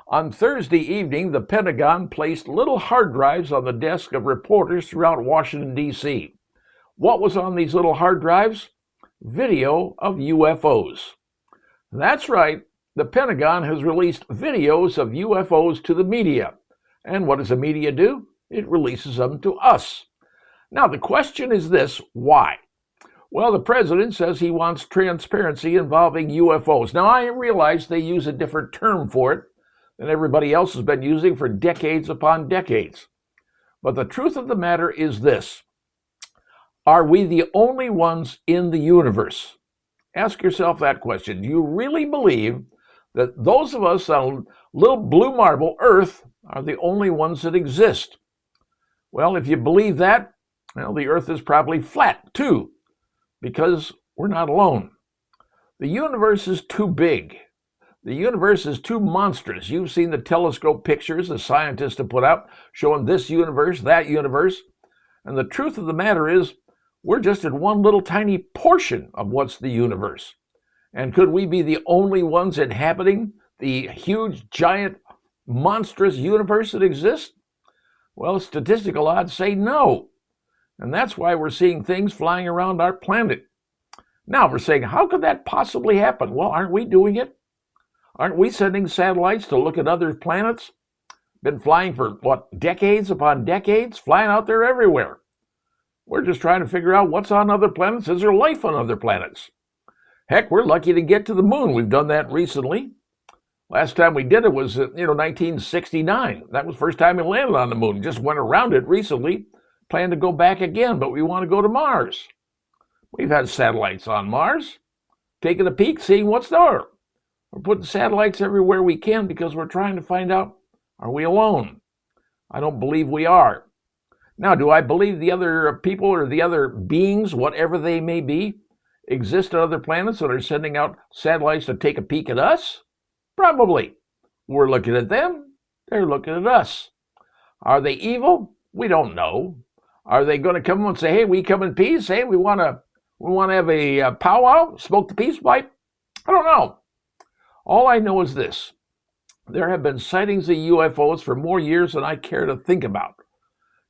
On Thursday evening, the Pentagon placed little hard drives on the desk of reporters throughout Washington, D.C. What was on these little hard drives? Video of UFOs. That's right, the Pentagon has released videos of UFOs to the media. And what does the media do? It releases them to us. Now, the question is this: why? Well, the president says he wants transparency involving UFOs. Now, I realize they use a different term for it than everybody else has been using for decades upon decades. But the truth of the matter is this: are we the only ones in the universe? Ask yourself that question. Do you really believe that those of us on little blue marble Earth are the only ones that exist? Well, if you believe that, well, the Earth is probably flat too, because we're not alone. The universe is too big. The universe is too monstrous. You've seen the telescope pictures the scientists have put out showing this universe, that universe. And the truth of the matter is, we're just in one little tiny portion of what's the universe. And could we be the only ones inhabiting the huge, giant, monstrous universe that exists? Well, statistical odds say no. And that's why we're seeing things flying around our planet. Now we're saying, how could that possibly happen? Well, aren't we doing it? Aren't we sending satellites to look at other planets? Been flying for, decades upon decades? Flying out there everywhere. We're just trying to figure out what's on other planets. Is there life on other planets? Heck, we're lucky to get to the moon. We've done that recently. Last time we did it was, 1969. That was the first time we landed on the moon. Just went around it recently. Plan to go back again, but we want to go to Mars. We've had satellites on Mars. Taking a peek, seeing what's there. We're putting satellites everywhere we can because we're trying to find out, are we alone? I don't believe we are. Now, do I believe the other people or the other beings, whatever they may be, exist on other planets that are sending out satellites to take a peek at us? Probably. We're looking at them. They're looking at us. Are they evil? We don't know. Are they going to come and say, hey, we come in peace? Hey, we want to have a powwow? Smoke the peace pipe? I don't know. All I know is this. There have been sightings of UFOs for more years than I care to think about.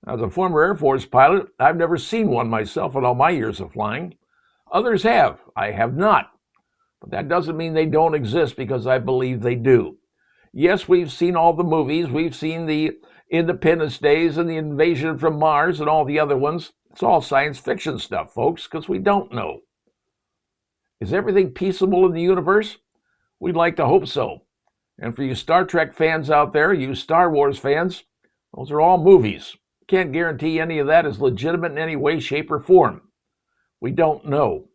As a former Air Force pilot, I've never seen one myself in all my years of flying. Others have. I have not. But that doesn't mean they don't exist, because I believe they do. Yes, we've seen all the movies. We've seen the Independence Days and the Invasion from Mars and all the other ones. It's all science fiction stuff, folks, because we don't know. Is everything peaceable in the universe? We'd like to hope so. And for you Star Trek fans out there, you Star Wars fans, those are all movies. Can't guarantee any of that is legitimate in any way, shape, or form. We don't know.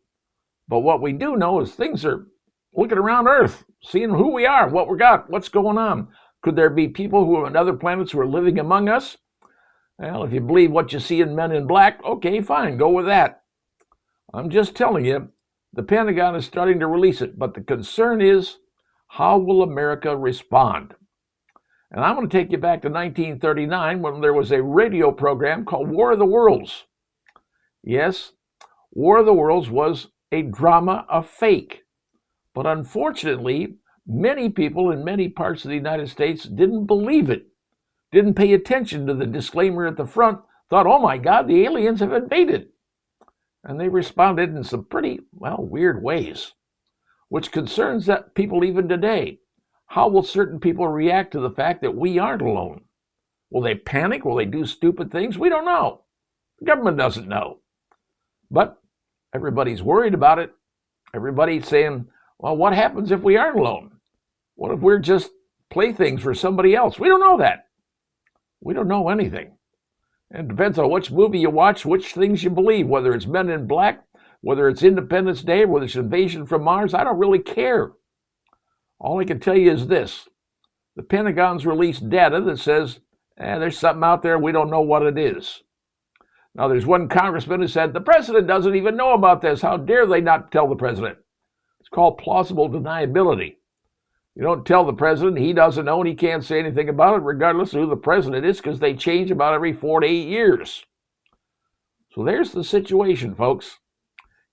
But what we do know is things are looking around Earth, seeing who we are, what we got, what's going on. Could there be people who are on other planets who are living among us? Well, if you believe what you see in Men in Black, okay, fine, go with that. I'm just telling you, the Pentagon is starting to release it, but the concern is, how will America respond? And I'm going to take you back to 1939 when there was a radio program called War of the Worlds. Yes, War of the Worlds was a drama of fake. But unfortunately, many people in many parts of the United States didn't believe it, didn't pay attention to the disclaimer at the front, thought, oh my God, the aliens have invaded. And they responded in some pretty, weird ways, which concerns that people even today. How will certain people react to the fact that we aren't alone? Will they panic? Will they do stupid things? We don't know. The government doesn't know. But everybody's worried about it. Everybody's saying, well, what happens if we aren't alone? What if we're just playthings for somebody else? We don't know that. We don't know anything. And it depends on which movie you watch, which things you believe, whether it's Men in Black, whether it's Independence Day, whether it's Invasion from Mars. I don't really care. All I can tell you is this. The Pentagon's released data that says, there's something out there, we don't know what it is. Now, there's one congressman who said, the president doesn't even know about this. How dare they not tell the president? It's called plausible deniability. You don't tell the president, he doesn't know, and he can't say anything about it, regardless of who the president is, because they change about every 4 to 8 years. So there's the situation, folks.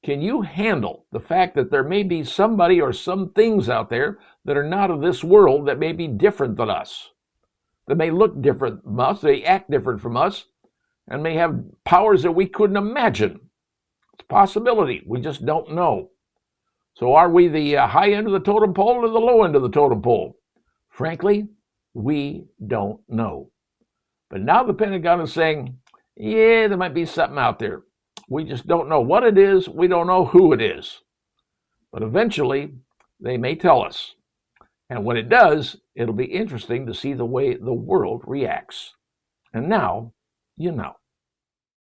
Can you handle the fact that there may be somebody or some things out there that are not of this world, that may be different than us, that may look different from us, they act different from us, and may have powers that we couldn't imagine? It's a possibility. We just don't know. So are we the high end of the totem pole or the low end of the totem pole? Frankly, we don't know. But now the Pentagon is saying, yeah, there might be something out there. We just don't know what it is. We don't know who it is. But eventually, they may tell us. And when it does, it'll be interesting to see the way the world reacts. And now, you know.